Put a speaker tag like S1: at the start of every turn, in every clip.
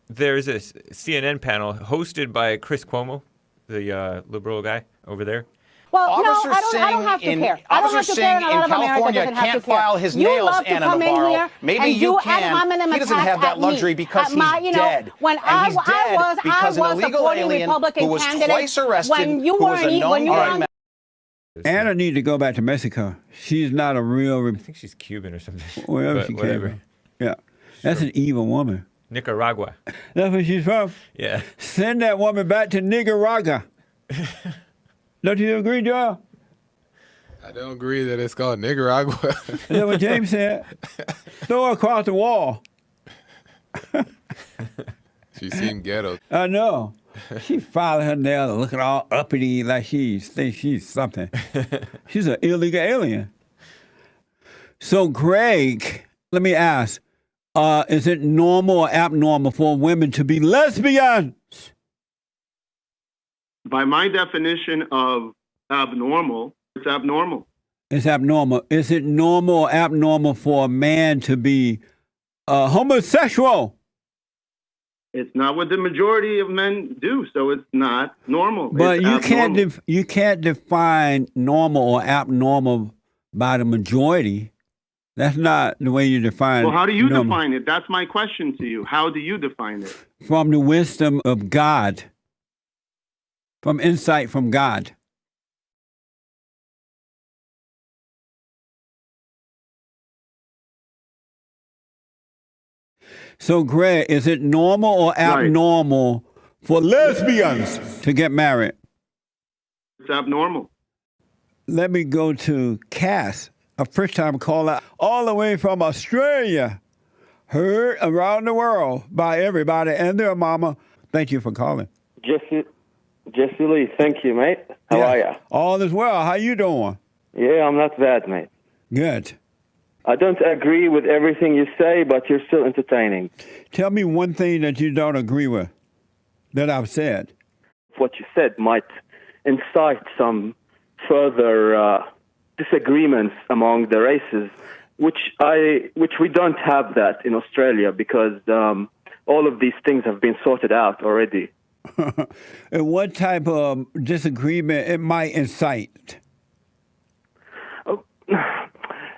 S1: there's a CNN panel hosted by Chris Cuomo, the liberal guy over there.
S2: Well,
S3: Officer
S2: no, I don't have to
S3: Singh
S2: care. I don't have to
S3: Officer
S2: care,
S3: Singh
S2: and a lot
S3: in
S2: of America
S3: California
S2: doesn't have
S3: can't
S2: to care.
S3: file his
S2: You
S3: nails,
S2: love to
S3: Anna
S2: come in
S3: Navarro.
S2: here
S3: Maybe
S2: and
S3: you
S2: do
S3: can.
S2: ad hominem
S3: He doesn't
S2: attacks
S3: have that
S2: at
S3: luxury
S2: me,
S3: because
S2: at my,
S3: he's dead.
S2: When
S3: And
S2: I
S3: he's dead
S2: was
S3: because an illegal
S2: supporting
S3: alien
S2: Republican
S3: who was
S2: candidates
S3: twice arrested,
S2: when you
S3: who was
S2: weren't
S3: a known
S2: when you
S3: gang
S2: were on
S4: Anna needs to go back to Mexico. She's not a real.
S1: I think she's Cuban or something.
S4: Wherever
S1: But
S4: she came
S1: whatever.
S4: from. Yeah, that's an evil woman.
S1: Nicaragua.
S4: That's where she's from.
S1: Yeah.
S4: Send that woman back to Nicaragua. Don't you agree, Joel?
S5: I don't agree that it's called Nicaragua.
S4: Is that what James said? Throw her across the wall.
S5: She seemed ghetto.
S4: I know. She filed her nails looking all uppity like she thinks she's something. She's an illegal alien. So, Greg, let me ask, is it normal or abnormal for women to be lesbians?
S6: By my definition of abnormal, it's abnormal.
S4: It's abnormal. Is it normal or abnormal for a man to be homosexual?
S6: It's not what the majority of men do, so it's not normal.
S4: But
S6: it's
S4: you can't define normal or abnormal by the majority. That's not the way you define it.
S6: Well, how do you
S4: normal.
S6: define it? That's my question to you. How do you define it?
S4: From the wisdom of God. From insight from God. So, Greg, is it normal or abnormal for lesbians to get married?
S6: It's abnormal.
S4: Let me go to Cass, a first-time caller, all the way from Australia. Heard around the world by everybody and their mama. Thank you for calling.
S7: Jesse Lee, thank you, mate. How are you?
S4: All is well. How you doing?
S7: Yeah, I'm not bad, mate.
S4: Good.
S7: I don't agree with everything you say, but you're still entertaining.
S4: Tell me one thing that you don't agree with that I've said.
S7: What you said might incite some further disagreements among the races, which we don't have that in Australia because all of these things have been sorted out already.
S4: And what type of disagreement it might incite?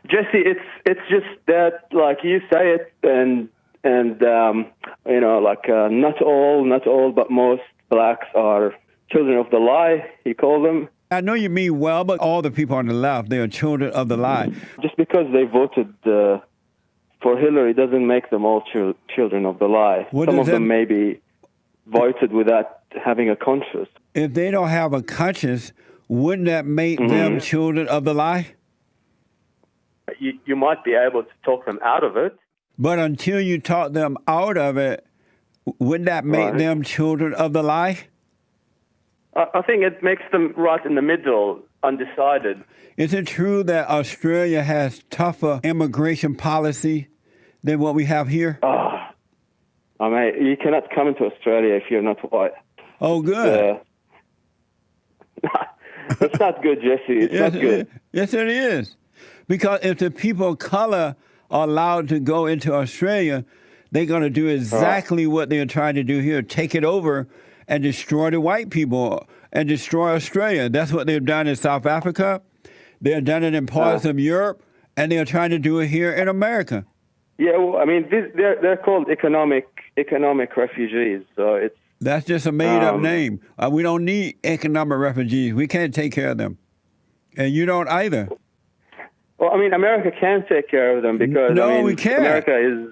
S7: Jesse, it's just that, like you say it, and you know, like not all, but most blacks are children of the lie. You call them.
S4: I know you mean well, but all the people on the left, they are children of the lie.
S7: Just because they voted for Hillary doesn't make them all children of the lie. Some of them maybe voted without having a conscience.
S4: If they don't have a conscience, wouldn't that make them children of the lie?
S7: You might be able to talk them out of it.
S4: But until you talk them out of it, wouldn't that make them children of the lie?
S7: I think it makes them right in the middle, undecided.
S4: Is it true that Australia has tougher immigration policy than what we have here?
S7: I mean, you cannot come into Australia if you're not white.
S4: Oh, good.
S7: That's not good, Jesse. It's not good.
S4: Yes, it is. Because if the people of color are allowed to go into Australia, they're going to do exactly what they're trying to do here, take it over and destroy the white people and destroy Australia. That's what they've done in South Africa. They've done it in parts of Europe, and they're trying to do it here in America.
S7: Yeah, well, I mean, they're called economic refugees. So
S4: that's just a made-up name. We don't need economic refugees. We can't take care of them, and you don't either.
S7: Well, I mean, America can take care of them because
S4: we can't.
S7: America is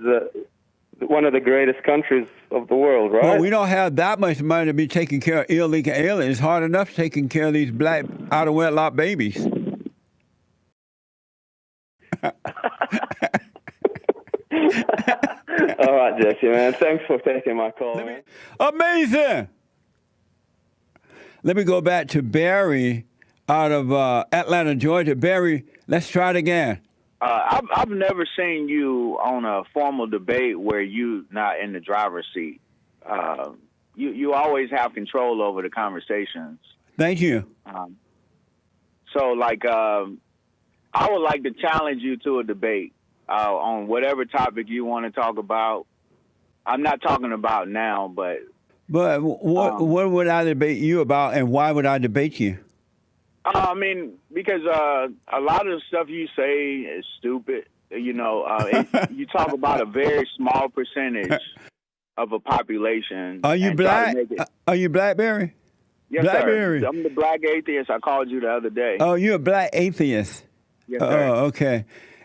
S7: one of the greatest countries of the world, right?
S4: Well, we don't have that much money to be taking care of illegal aliens. It's hard enough taking care of these black out-of-wedlock babies.
S7: All right, Jesse, man. Thanks for taking my call.
S4: Amazing. Let me go back to Barry out of Atlanta, Georgia. Barry, let's try it again.
S8: I've never seen you on a formal debate where you not in the driver's seat. You always have control over the conversations.
S4: Thank you.
S8: So, I would like to challenge you to a debate on whatever topic you want to talk about. I'm not talking about now, but
S4: But what would I debate you about, and why would I debate you?
S8: I mean, because a lot of the stuff you say is stupid. You talk about a very small percentage of a population.
S4: Are you
S8: and try to
S4: black?
S8: make it-
S4: Are you Blackberry?
S8: Yes,
S4: Blackberry.
S8: sir. I'm the black atheist I called you the other day.
S4: Oh, you're a black atheist.
S8: Yes, sir.
S4: Oh, okay.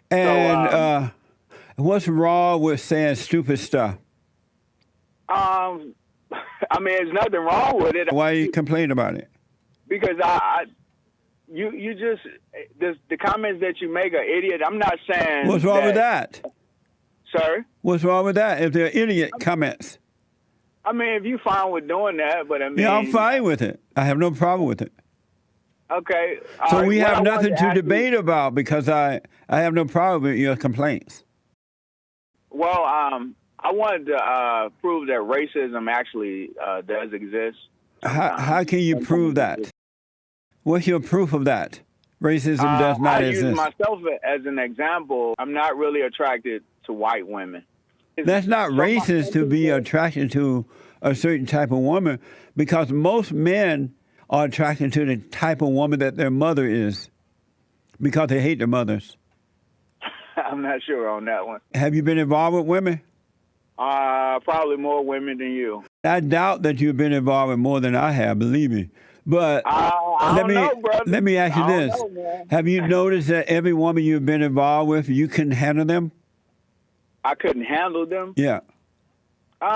S4: And what's wrong with saying stupid stuff?
S8: I mean, there's nothing wrong with it.
S4: Why you complain about it?
S8: Because you just the comments that you make are idiot. I'm not saying.
S4: What's wrong with that?
S8: Sir?
S4: What's wrong with that? If they're idiot comments.
S8: I mean, if you fine with doing that, but I mean.
S4: Yeah, I'm fine with it. I have no problem with it.
S8: Okay.
S4: So we
S8: what I
S4: have
S8: wanted
S4: nothing to
S8: ask you-
S4: debate about because I have no problem with your complaints.
S8: Well, I wanted to prove that racism actually does exist.
S4: How can you prove that? What's your proof of that? Racism does not
S8: I
S4: exist.
S8: use myself as an example. I'm not really attracted to white women.
S4: That's not racist to be attracted to a certain type of woman because most men are attracted to the type of woman that their mother is because they hate their mothers.
S8: I'm not sure on that one.
S4: Have you been involved with women?
S8: Probably more women than you.
S4: I doubt that you've been involved with more than I have, believe me. But
S8: I don't know, brother.
S4: let me ask you
S8: I don't
S4: this.
S8: know, man.
S4: Have you noticed that every woman you've been involved with, you couldn't handle them?
S8: I couldn't handle them.
S4: Yeah.
S8: Yeah,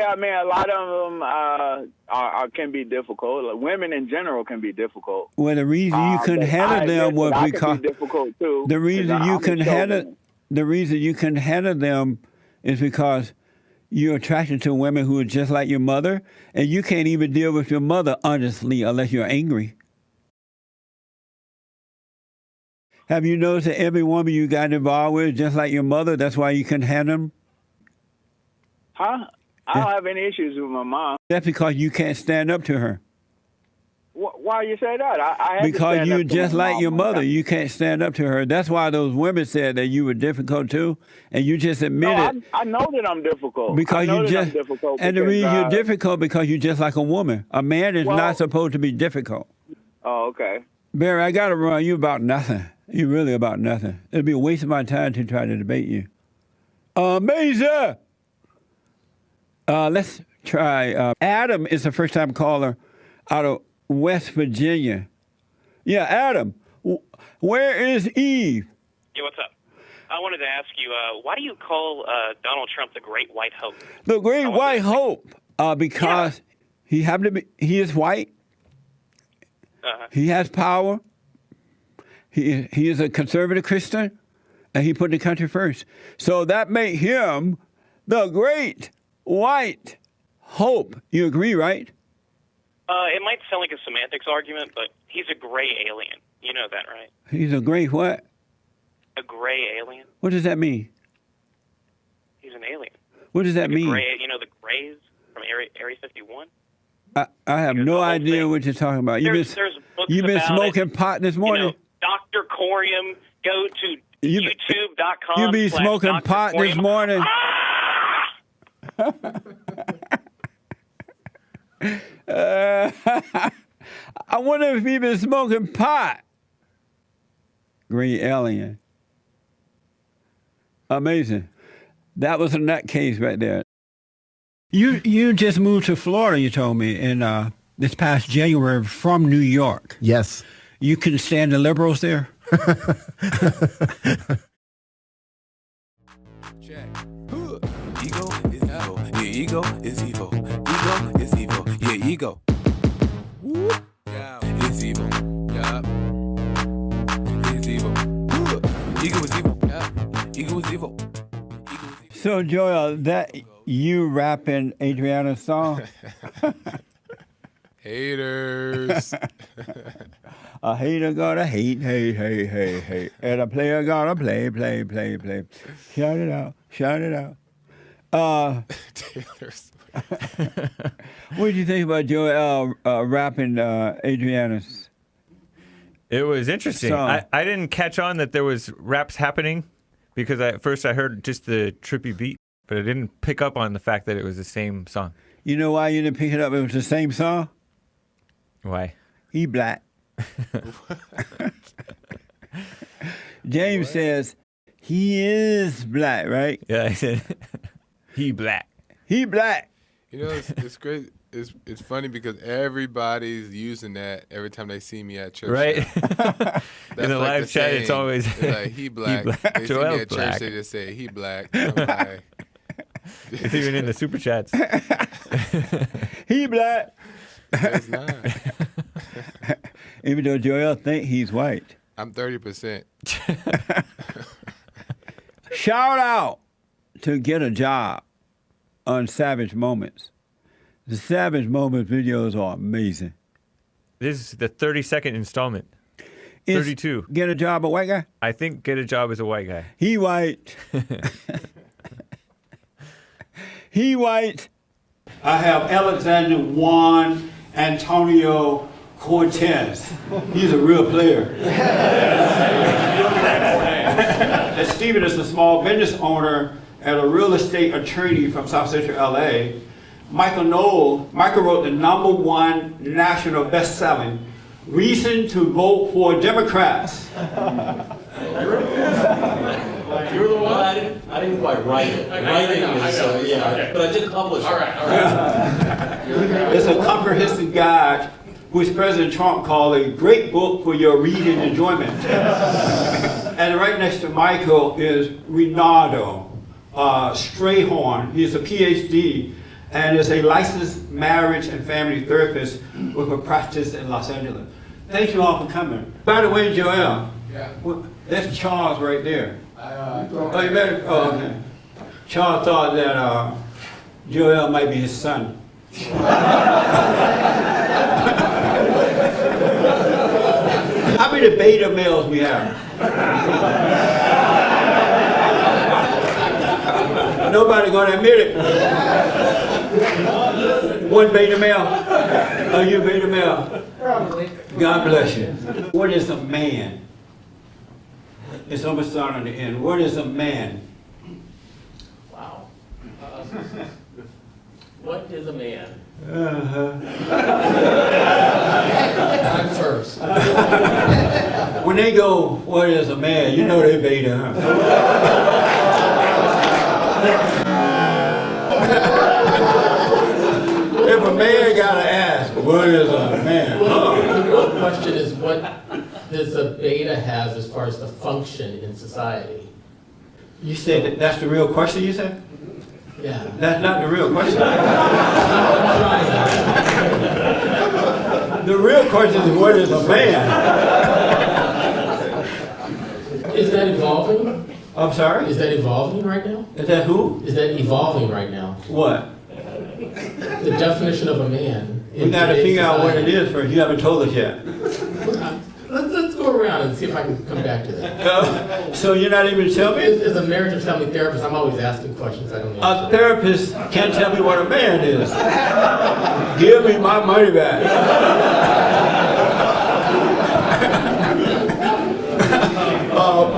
S8: I mean, a lot of them can be difficult. Like, women in general can be difficult.
S4: Well, the reason you couldn't
S8: But
S4: handle
S8: I
S4: them
S8: admit
S4: was
S8: that I
S4: because
S8: can be difficult too.
S4: the reason you
S8: I'm a
S4: couldn't handle
S8: chauvinist.
S4: the reason you couldn't handle them is because you're attracted to women who are just like your mother, and you can't even deal with your mother honestly unless you're angry. Have you noticed that every woman you got involved with is just like your mother? That's why you couldn't handle them?
S8: Huh? I don't have any issues with my mom.
S4: That's because you can't stand up to her.
S8: Why you say that? I had to
S4: Because
S8: stand
S4: you're
S8: up to
S4: just
S8: my
S4: like
S8: mom
S4: your
S8: one
S4: mother.
S8: time.
S4: You can't stand up to her. That's why those women said that you were difficult too, and you just
S8: No,
S4: admitted
S8: I know that I'm difficult.
S4: because
S8: I know
S4: you
S8: that
S4: just
S8: I'm difficult
S4: and the
S8: because,
S4: reason you're difficult because you're just like a woman. A man is
S8: Well-
S4: not supposed to be difficult.
S8: Oh, okay.
S4: Barry, I got to run you about nothing. You really about nothing. It'd be a waste of my time to try to debate you. Amazing. Let's try. Adam is the first-time caller out of West Virginia. Yeah, Adam. Where is Eve?
S3: Yeah, what's up? I wanted to ask you, why do you call Donald Trump the Great White Hope?
S4: The Great White Hope. Because he happened to be. He is white. He has power. He is a conservative Christian, and he put the country first. So that made him the Great White Hope. You agree, right?
S3: It might sound like a semantics argument, but he's a gray alien. You know that, right?
S4: He's a great what?
S3: A gray alien?
S4: What does that mean?
S3: He's an alien.
S4: What does that
S3: Like a
S4: mean?
S3: gray, you know the Grays from Area 51?
S4: I have
S3: Because
S4: no
S3: the whole
S4: idea
S3: thing-
S4: what you're talking about.
S3: There's books
S4: You've been
S3: about
S4: smoking
S3: it.
S4: pot this morning.
S3: You know, Dr. Corium, go to
S4: You-
S3: youtube.com.
S4: You be smoking
S3: /Dr.
S4: pot this
S3: Corium.
S4: morning. I wonder if he been smoking pot. Great alien. Amazing. That was a nutcase right there. You just moved to Florida, you told me, in this past January from New York.
S2: Yes.
S4: You can stand the liberals there?
S5: Check. Ego is evil. Yeah, ego is evil. Ego is evil. Yeah, ego. Woo. Yeah. It's evil. Yeah. It's evil. Woo. Ego is evil. Yeah. Ego is evil.
S4: So, Joel, that you rapping Adriana's song?
S5: Haters.
S4: A hater gonna hate. And a player gonna play. Shout it out.
S5: Taylor Swift.
S4: What did you think about Joel rapping Adriana's?
S1: It was interesting.
S4: So-
S1: I didn't catch on that there was raps happening because at first I heard just the trippy beat. but I didn't pick up on the fact that it was the same song.
S4: You know why you didn't pick it up? It was the same song.
S1: Why?
S4: He black. James says he is black, right?
S1: Yeah, I said he black.
S4: He black.
S5: You know, it's great. It's funny because everybody's using that every time they see me at church.
S1: Right?
S5: That's
S1: In the
S5: like
S1: live
S5: the
S1: chat, it's
S5: saying.
S1: always
S5: It's like he black.
S1: black.
S5: They see me
S1: Joel's
S5: at church,
S1: black.
S5: they just say he black. I'm like,
S1: It's even in the super chats.
S4: He black.
S5: it's not.
S4: Even though Joel think he's white.
S5: I'm 30%.
S4: Shout out to Get a Job on Savage Moments. The Savage Moments videos are amazing.
S1: This is the 32nd installment.
S4: Is
S1: 32.
S4: Get a Job a white guy?
S1: I think Get a Job is a white guy.
S4: He white. He white. I have Alexander Juan Antonio Cortez. He's a real player. And Stephen is a small business owner and a real estate attorney from South Central LA. Michael wrote the #1 national best-selling Reason to Vote for Democrats.
S9: You were the one? I didn't quite write it. Writing is, yeah, but I did publish it. All right.
S4: It's a comprehensive guide which President Trump called a great book for your reading enjoyment. And right next to Michael is Renato Strayhorn. He's a PhD and is a licensed marriage and family therapist with a practice in Los Angeles. Thank you all for coming. By the way, Joel, that's Charles right there. Oh, you better. Oh, okay. Charles thought that Joel might be his son. How many beta males we have? Nobody gonna admit it. One beta male. Are you a beta male?
S2: Probably.
S4: God bless you. What is a man? It's almost starting on the end. What is a man?
S9: Wow. What is a man? I'm first.
S4: When they go, what is a man? You know they beta, huh? If a man gotta ask, what is a man?
S9: The real question is what does a beta has as far as the function in society?
S4: You said that that's the real question, you said?
S9: Yeah.
S4: That's not the real question. The real question is, what is a man?
S9: Is that evolving?
S4: I'm sorry?
S9: Is that evolving right now?
S4: Is that who?
S9: Is that evolving right now?
S4: What?
S9: The definition of a man.
S4: We gotta figure out what it is first. You haven't told us yet.
S9: Let's go around and see if I can come back to that.
S4: So you're not even telling me?
S9: As a marriage and family therapist, I'm always asking questions I don't
S4: A
S9: answer.
S4: therapist can't tell me what a man is. Give me my money back.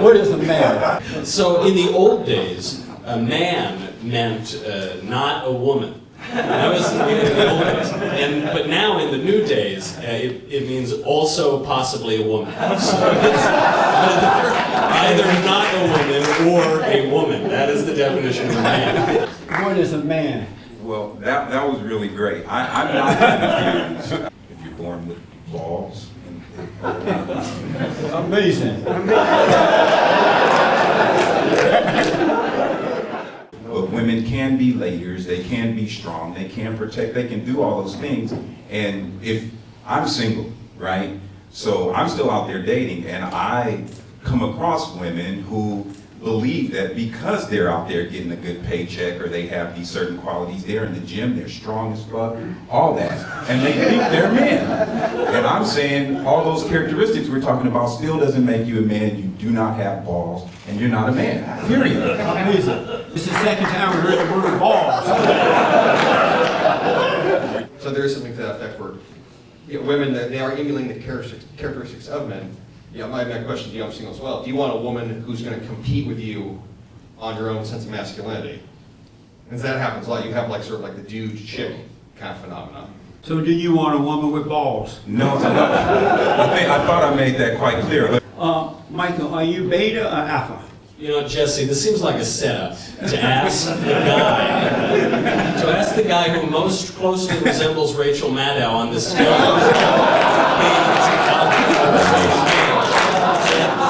S4: What is a man?
S10: So in the old days, a man meant not a woman. That was in the old days. But now in the new days, it means also possibly a woman. So it's either not a woman or a woman. That is the definition of a man.
S4: What is a man?
S11: Well, that was really great. I'm not confused. If you're born with balls.
S4: Amazing.
S11: But women can be leaders, they can be strong, they can protect, they can do all those things. And if I'm single, right? So I'm still out there dating, and I come across women who believe that because they're out there getting a good paycheck or they have these certain qualities, they're in the gym, they're strong as fuck, all that, and they think they're men. And I'm saying all those characteristics we're talking about still doesn't make you a man. You do not have balls, and you're not a man, period.
S4: Amazing. It's the second time we heard the word balls.
S12: So there is something to that effect where women, they are emulating the characteristics of men. Yeah, my question to you, I'm single as well. Do you want a woman who's going to compete with you on your own sense of masculinity? And that happens a lot. You have like sort of like the dude chick kind of phenomenon.
S4: So do you want a woman with balls?
S11: No, I thought I made that quite clear.
S4: Michael, are you beta or alpha?
S10: You know, Jesse, this seems like a setup to ask the guy who most closely resembles Rachel Maddow on the stage. It's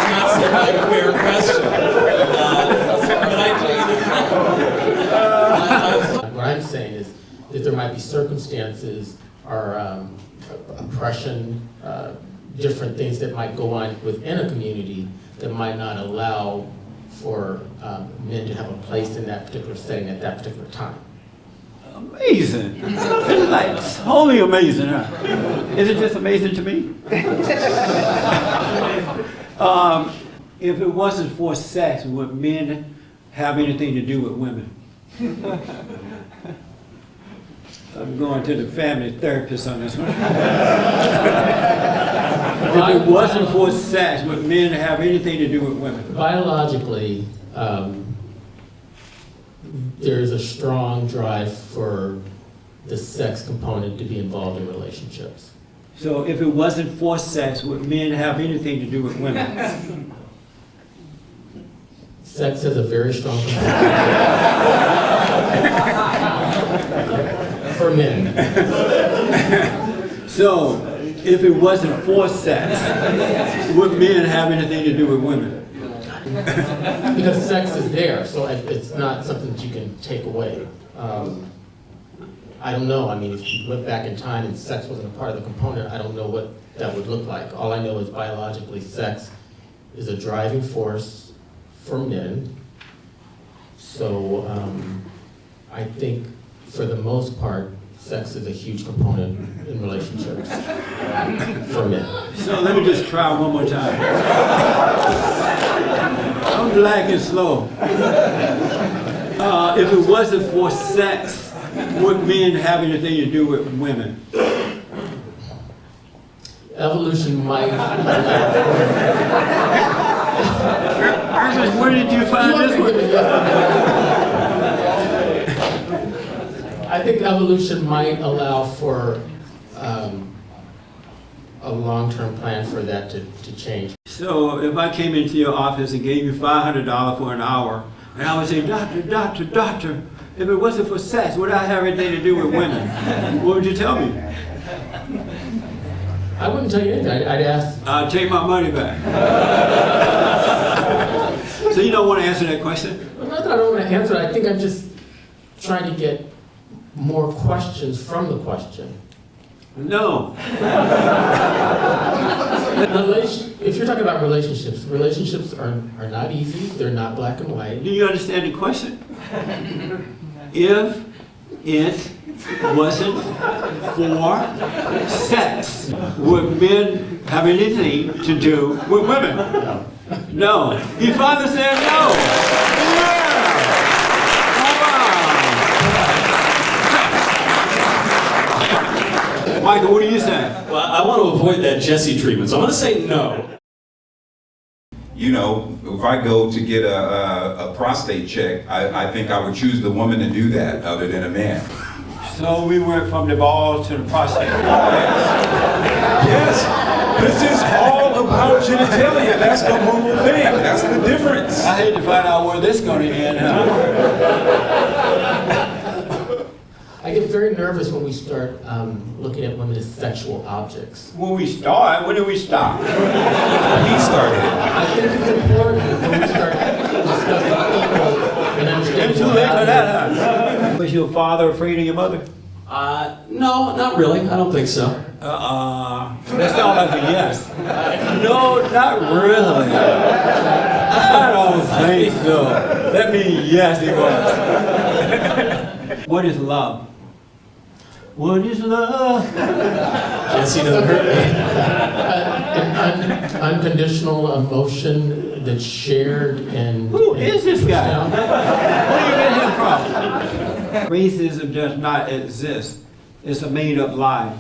S10: not seem like a fair question.
S9: What I'm saying is that there might be circumstances or oppression, different things that might go on within a community that might not allow for men to have a place in that particular setting at that particular time.
S4: Amazing. It's like totally amazing, huh? Is it just amazing to me? If it wasn't for sex, would men have anything to do with women? I'm going to the family therapist on this one. If it wasn't for sex, would men have anything to do with women?
S9: Biologically, there's a strong drive for the sex component to be involved in relationships.
S4: So if it wasn't for sex, would men have anything to do with women?
S9: Sex has a very strong component for men.
S4: So if it wasn't for sex, would men have anything to do with women?
S9: Because sex is there, so it's not something that you can take away. I don't know. I mean, if you went back in time and sex wasn't a part of the component, I don't know what that would look like. All I know is biologically, sex is a driving force for men. So I think, for the most part, sex is a huge component in relationships for men.
S4: So let me just try one more time. I'm black and slow. If it wasn't for sex, would men have anything to do with women?
S9: Evolution might.
S4: Where did you find this one?
S9: I think evolution might allow for a long-term plan for that to change.
S4: So if I came into your office and gave you $500 for an hour, and I would say, doctor, if it wasn't for sex, would I have anything to do with women? What would you tell me?
S9: I wouldn't tell you anything. I'd ask.
S4: I'll take my money back. So you don't want to answer that question?
S9: Well, not that I don't want to answer it. I think I'm just trying to get more questions from the question.
S4: No.
S9: If you're talking about relationships, relationships are not easy. They're not black and white.
S4: Do you understand the question? If it wasn't for sex, would men have anything to do with women? No. Your father said no. Michael, what do you say?
S10: Well, I want to avoid that Jesse treatment, so I'm going to say no.
S11: You know, if I go to get a prostate check, I think I would choose the woman to do that other than a man.
S4: So we went from the balls to the prostate.
S11: Yes, this is all about genitalia. That's the whole thing. That's the difference.
S4: I hate to find out where this is going to end, huh?
S9: I get very nervous when we start looking at women as sexual objects.
S4: When we start, when do we stop?
S11: He started it.
S9: I think it's important when we start discussing people and understanding.
S4: It's too late for that, huh? Was your father afraid of your mother?
S10: No, not really. I don't think so.
S4: That sounds like a yes. No, not really. I don't think so. That means yes, it was. What is love? What is love?
S10: Jesse doesn't hurt me.
S9: An unconditional emotion that's shared and.
S4: Who is this guy? Where do you get him from? Racism does not exist. It's a made-up lie.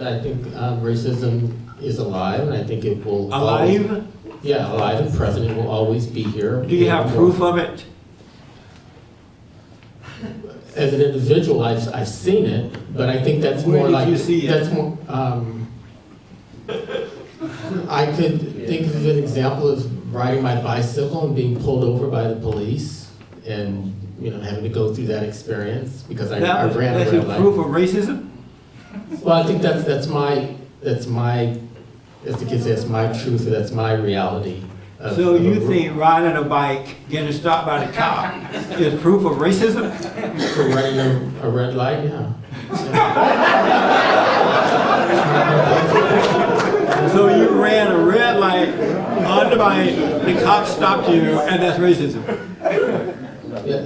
S9: I think racism is alive, and I think it will.
S4: Alive?
S9: Always, yeah, alive and present. It will always be here.
S4: Do you have proof of it?
S9: as an individual, I've seen it, but I think that's
S4: Where
S9: more
S4: did
S9: like
S4: you see it?
S9: that's more. I could think of an example of riding my bicycle and being pulled over by the police, and having to go through that experience because I ran a
S4: that's
S9: red
S4: a
S9: light.
S4: proof of racism?
S9: Well, I think that's my as the kids say, that's my truth, or that's my reality.
S4: So you think riding a bike, getting stopped by the cop, is proof of racism?
S9: For running a red light, yeah.
S4: So you ran a red light on the bike, the cop stopped you, and that's racism?
S9: Yeah.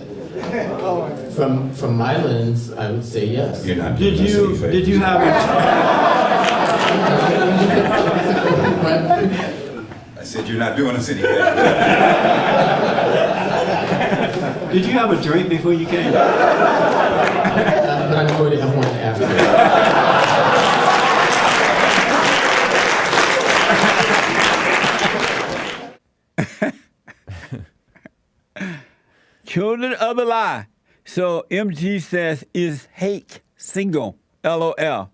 S9: From my lens, I would say yes.
S11: You're not
S4: Did
S11: doing us any favors.
S4: you have
S11: I said you're not doing us any favors.
S4: Did you have a drink before you came?
S9: But I'm going to have one after.
S4: Children of the lie. So MG says, is hate single? LOL.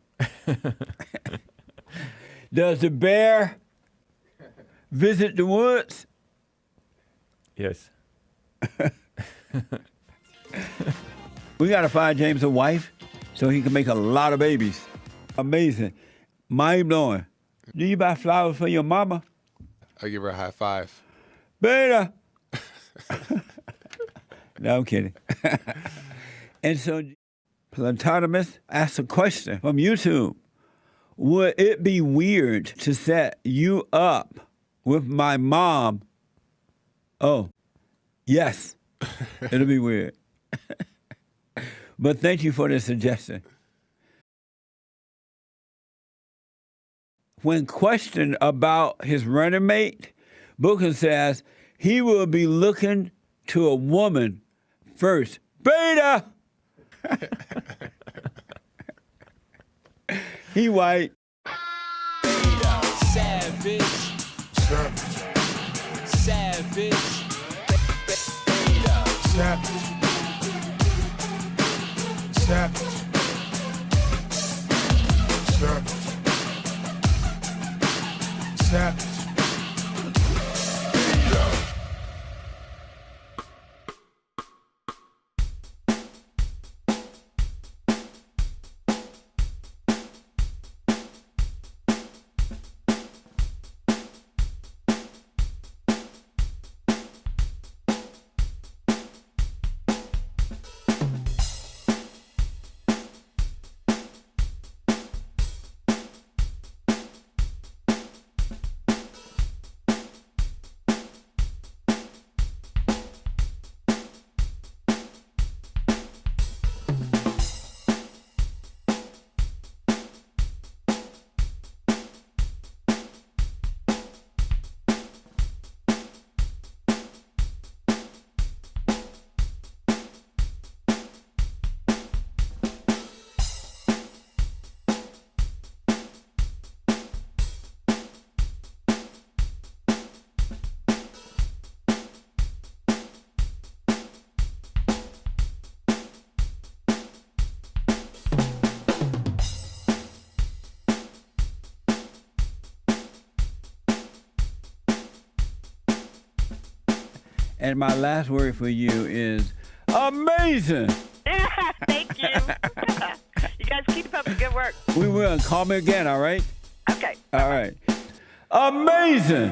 S4: Does the bear visit the woods?
S1: Yes.
S4: We got to find James a wife so he can make a lot of babies. Amazing. Mind blowing. Do you buy flowers for your mama?
S5: I give her a high five.
S4: Beta. No, I'm kidding. And so Platonomist asked a question from YouTube. Would it be weird to set you up with my mom? Oh, yes. It'll be weird. But thank you for the suggestion. When questioned about his running mate, Booker says he will be looking to a woman first. Beta! He white.
S13: Beta, savage. Savage. Beta.
S5: Savage. Savage. Savage. Savage.
S4: And my last word for you is amazing.
S2: Thank you. You guys keep up the good work.
S4: We will. Call me again, all right?
S2: Okay.
S4: All right. Amazing.